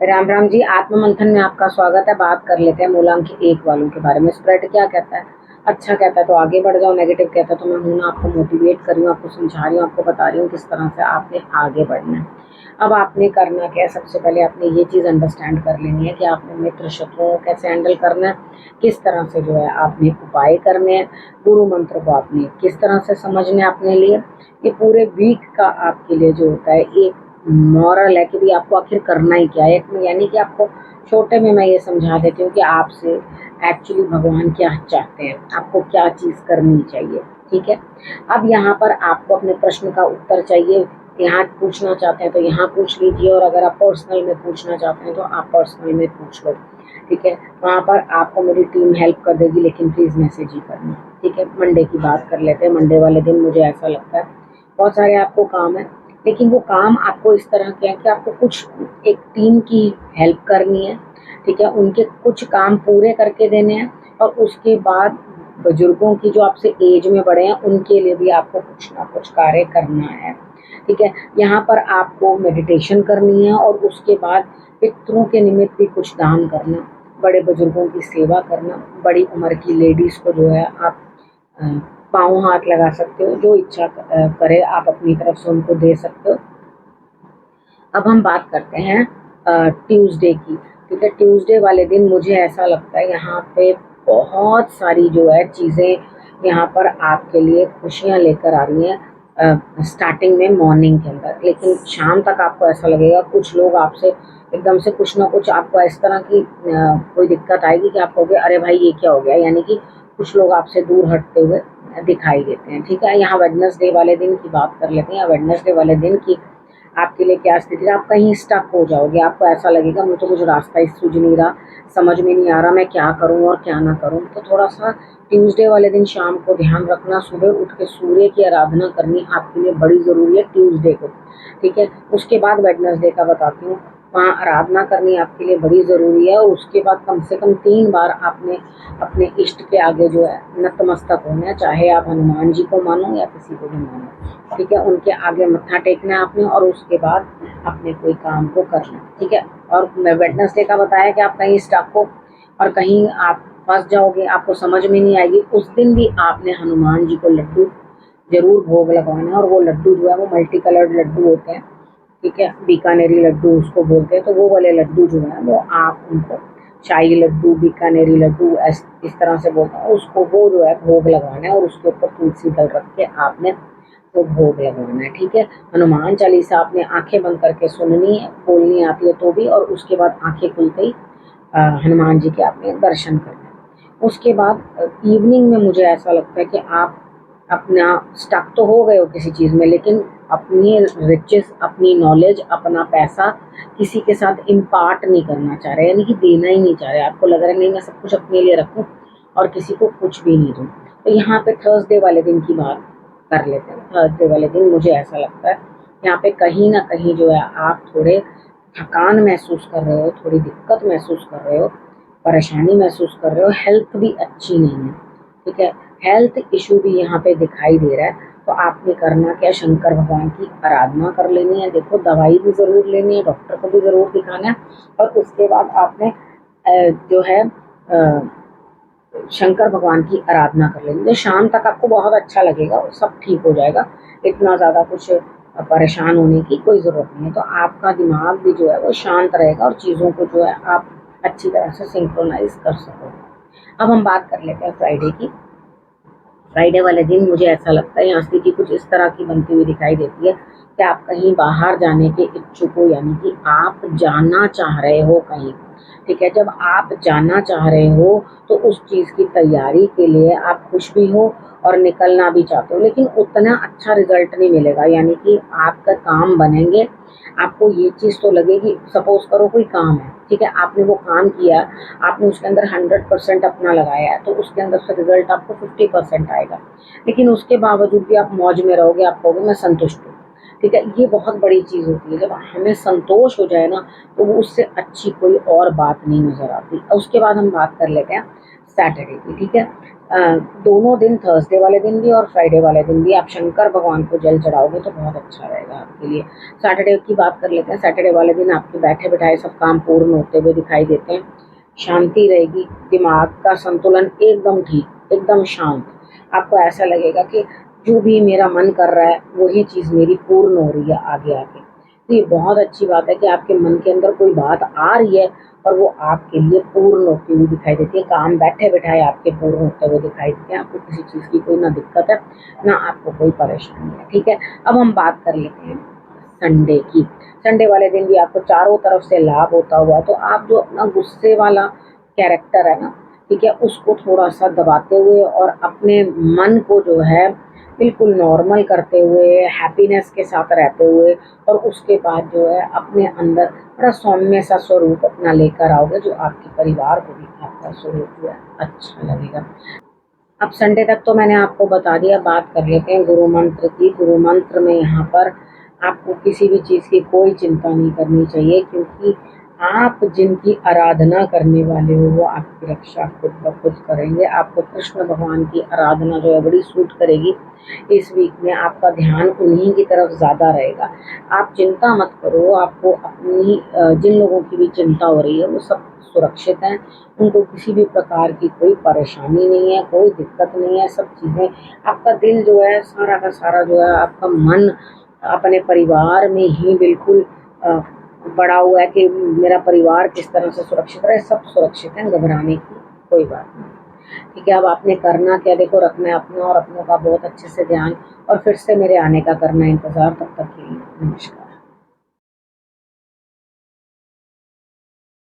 राम राम जी। आत्म मंथन में आपका स्वागत है। बात कर लेते हैं मूलांक एक वालों के बारे में। स्प्रेड क्या कहता है? अच्छा कहता है तो आगे बढ़ जाओ, नेगेटिव कहता है तो मैं हूं ना आपको मोटिवेट कर रही हूँ, आपको समझा रही हूँ, आपको बता रही हूँ किस तरह से आपने आगे बढ़ना है। अब आपने करना क्या है? सबसे पहले आपने ये चीज़ अंडरस्टैंड कर लेनी है कि आपने मित्र शत्रुओं को कैसे हैंडल करना है, किस तरह से जो है आपने उपाय करने हैं, गुरु मंत्र को आपने किस तरह से समझने अपने लिए। ये पूरे वीक का आपके लिए जो होता है एक मॉरल है कि भाई आपको आखिर करना ही क्या है। यानी कि आपको छोटे में मैं ये समझा देती हूँ कि आपसे एक्चुअली भगवान क्या चाहते हैं, आपको क्या चीज़ करनी चाहिए। ठीक है। अब यहाँ पर आपको अपने प्रश्न का उत्तर चाहिए। यहाँ पूछना चाहते हैं तो यहाँ पूछ लीजिए, और अगर आप पर्सनल में पूछना चाहते हैं तो आप पर्सनल में पूछ लो। ठीक है। वहाँ पर आपको मेरी टीम हेल्प कर देगी, लेकिन प्लीज़ मैसेज ही करना। ठीक है। मंडे की बात कर लेते हैं। मंडे वाले दिन मुझे ऐसा लगता है बहुत सारे आपको काम है, लेकिन वो काम आपको इस तरह के हैं कि आपको कुछ एक टीम की हेल्प करनी है। ठीक है। उनके कुछ काम पूरे करके देने हैं, और उसके बाद बुजुर्गों की जो आपसे एज में बड़े हैं उनके लिए भी आपको कुछ ना कुछ कार्य करना है। ठीक है। यहाँ पर आपको मेडिटेशन करनी है, और उसके बाद पितरों के निमित्त भी कुछ दान करना, बड़े बुजुर्गों की सेवा करना। बड़ी उम्र की लेडीज़ को जो है आप अ, पाँव हाथ लगा सकते हो, जो इच्छा करे आप अपनी तरफ से उनको दे सकते हो। अब हम बात करते हैं ट्यूसडे की। ठीक है। ट्यूसडे वाले दिन मुझे ऐसा लगता है यहाँ पे बहुत सारी जो है चीज़ें यहाँ पर आपके लिए खुशियाँ लेकर आ रही हैं स्टार्टिंग में मॉर्निंग के अंदर, लेकिन शाम तक आपको ऐसा लगेगा कुछ लोग आपसे एकदम से कुछ ना कुछ आपको इस तरह की कोई दिक्कत आएगी कि आप कहोगे अरे भाई ये क्या हो गया। यानी कि कुछ लोग आपसे दूर हटते हुए दिखाई देते हैं। ठीक है। यहाँ वेडनेसडे वाले दिन की बात कर लेते हैं। वेडनेसडे वाले दिन की आपके लिए क्या स्थिति है? आप कहीं स्टक हो जाओगे, आपको ऐसा लगेगा मुझे तो कुछ रास्ता ही सूझ नहीं रहा, समझ में नहीं आ रहा मैं क्या करूं और क्या ना करूं। तो थोड़ा सा ट्यूसडे वाले दिन शाम को ध्यान रखना, सुबह उठ के सूर्य की आराधना करनी आपके लिए बड़ी ज़रूरी है ट्यूसडे को। ठीक है। उसके बाद वेडनेसडे का बताती हूँ, वहाँ आराधना करनी आपके लिए बड़ी ज़रूरी है, और उसके बाद कम से कम 3 बार आपने अपने इष्ट के आगे जो है नतमस्तक होना है, चाहे आप हनुमान जी को मानो या किसी को भी मानो। ठीक है। उनके आगे मत्था टेकना है आपने, और उसके बाद अपने कोई काम को करना है। ठीक है। और मैं वेडनेसडे का बताया कि आप कहीं स्टक हो और कहीं आप फंस जाओगे, आपको समझ में नहीं आएगी, उस दिन भी आपने हनुमान जी को लड्डू जरूर भोग लगवाना है। और वो लड्डू जो है वो मल्टी कलर्ड लड्डू होते हैं। ठीक है। बीकानेरी लड्डू उसको बोलते हैं। तो वो वाले लड्डू जो है वो आप उनको शाही लड्डू, बीकानेरी लड्डू इस तरह से बोलते हैं, उसको वो जो है भोग लगवाना है, और उसके ऊपर तुलसी दल रख के आपने तो भोग लगवाना है। ठीक है। हनुमान चालीसा आपने आंखें बंद करके सुननी है, बोलनी आती है तो भी, और उसके बाद आंखें खुलते ही हनुमान जी के आपने दर्शन करना है। उसके बाद इवनिंग में मुझे ऐसा लगता है कि आप अपना स्टक तो हो गए हो किसी चीज़ में, लेकिन अपनी रिचेस, अपनी नॉलेज, अपना पैसा किसी के साथ इम्पार्ट नहीं करना चाह रहे, यानी कि देना ही नहीं चाह रहे। आपको लग रहा है नहीं मैं सब कुछ अपने लिए रखूं और किसी को कुछ भी नहीं दूं। तो यहाँ पे थर्सडे वाले दिन की बात कर लेते हैं। थर्सडे वाले दिन मुझे ऐसा लगता है यहाँ पे कहीं ना कहीं जो है आप थोड़े थकान महसूस कर रहे हो, थोड़ी दिक्कत महसूस कर रहे हो, परेशानी महसूस कर रहे हो, हेल्थ भी अच्छी नहीं है। ठीक है। हेल्थ इशू भी यहाँ पे दिखाई दे रहा है। तो आपने करना क्या? शंकर भगवान की आराधना कर लेनी है। देखो दवाई भी ज़रूर लेनी है, डॉक्टर को भी ज़रूर दिखाना है, और उसके बाद आपने जो है शंकर भगवान की आराधना कर लेंगे तो शाम तक आपको बहुत अच्छा लगेगा और सब ठीक हो जाएगा। इतना ज़्यादा कुछ परेशान होने की कोई ज़रूरत नहीं है। तो आपका दिमाग भी जो है वो शांत रहेगा, और चीज़ों को जो है आप अच्छी तरह से सिंक्रोनाइज कर सकोगे। अब हम बात कर लेते हैं फ्राइडे की। फ्राइडे वाले दिन मुझे ऐसा लगता है यहाँ स्थिति कुछ इस तरह की बनती हुई दिखाई देती है कि आप कहीं बाहर जाने के इच्छुक हो, यानी कि आप जाना चाह रहे हो कहीं। ठीक है। जब आप जाना चाह रहे हो तो उस चीज़ की तैयारी के लिए आप खुश भी हो और निकलना भी चाहते हो, लेकिन उतना अच्छा रिजल्ट नहीं मिलेगा। यानी कि आपका काम बनेंगे, आपको ये चीज़ तो लगेगी, सपोज करो कोई काम है, ठीक है, आपने वो काम किया, आपने उसके अंदर 100% अपना लगाया है, तो उसके अंदर से रिजल्ट आपको 50% आएगा, लेकिन उसके बावजूद भी आप मौज में रहोगे, आप कहोगे मैं संतुष्ट हूँ। ठीक है। ये बहुत बड़ी चीज़ होती है। जब हमें संतोष हो जाए ना तो वो उससे अच्छी कोई और बात नहीं नज़र आती। उसके बाद हम बात कर लेते हैं सैटरडे की। ठीक है। दोनों दिन, थर्सडे वाले दिन भी और फ्राइडे वाले दिन भी आप शंकर भगवान को जल चढ़ाओगे तो बहुत अच्छा रहेगा आपके लिए। सैटरडे की बात कर लेते हैं। सैटरडे वाले दिन आपके बैठे बिठाए सब काम पूर्ण होते हुए दिखाई देते हैं। शांति रहेगी, दिमाग का संतुलन एकदम ठीक, एकदम शांत। आपको ऐसा लगेगा कि जो भी मेरा मन कर रहा है वही चीज़ मेरी पूर्ण हो रही है आगे आके। तो ये बहुत अच्छी बात है कि आपके मन के अंदर कोई बात आ रही है और वो आपके लिए पूर्ण होती हुई दिखाई देती है। काम बैठे बिठाए आपके पूर्ण होते हुए दिखाई देते हैं। आपको किसी चीज़ की कोई ना दिक्कत है, ना आपको कोई परेशानी है। ठीक है, अब हम बात कर लेते हैं संडे की। संडे वाले दिन भी आपको चारों तरफ से लाभ होता हुआ, तो आप जो अपना गुस्से वाला कैरेक्टर है ना, ठीक है, उसको थोड़ा सा दबाते हुए और अपने मन को जो है बिल्कुल नॉर्मल करते हुए, हैप्पीनेस के साथ रहते हुए, और उसके बाद जो है अपने अंदर बड़ा सौम्य सा स्वरूप अपना लेकर आओगे, जो आपके परिवार को भी आपका स्वरूप जो है अच्छा लगेगा। अब संडे तक तो मैंने आपको बता दिया। बात कर लेते हैं गुरु मंत्र की। गुरु मंत्र में यहाँ पर आपको किसी भी चीज़ की कोई चिंता नहीं करनी चाहिए, क्योंकि आप जिनकी आराधना करने वाले हो वो आपकी रक्षा खुद ब खुद करेंगे। आपको कृष्ण भगवान की आराधना जो है बड़ी सूट करेगी। इस वीक में आपका ध्यान उन्हीं की तरफ ज़्यादा रहेगा। आप चिंता मत करो, आपको अपनी जिन लोगों की भी चिंता हो रही है वो सब सुरक्षित हैं। उनको किसी भी प्रकार की कोई परेशानी नहीं है, कोई दिक्कत नहीं है। सब चीज़ें, आपका दिल जो है सारा का सारा जो है, आपका मन अपने परिवार में ही बिल्कुल पड़ा हुआ है कि मेरा परिवार किस तरह से सुरक्षित रहे। सब सुरक्षित है, घबराने की कोई बात नहीं। ठीक है, अब आपने करना क्या, देखो, रखना है अपना और अपनों का बहुत अच्छे से ध्यान, और फिर से मेरे आने का करना इंतज़ार। तब तक के लिए नमस्कार।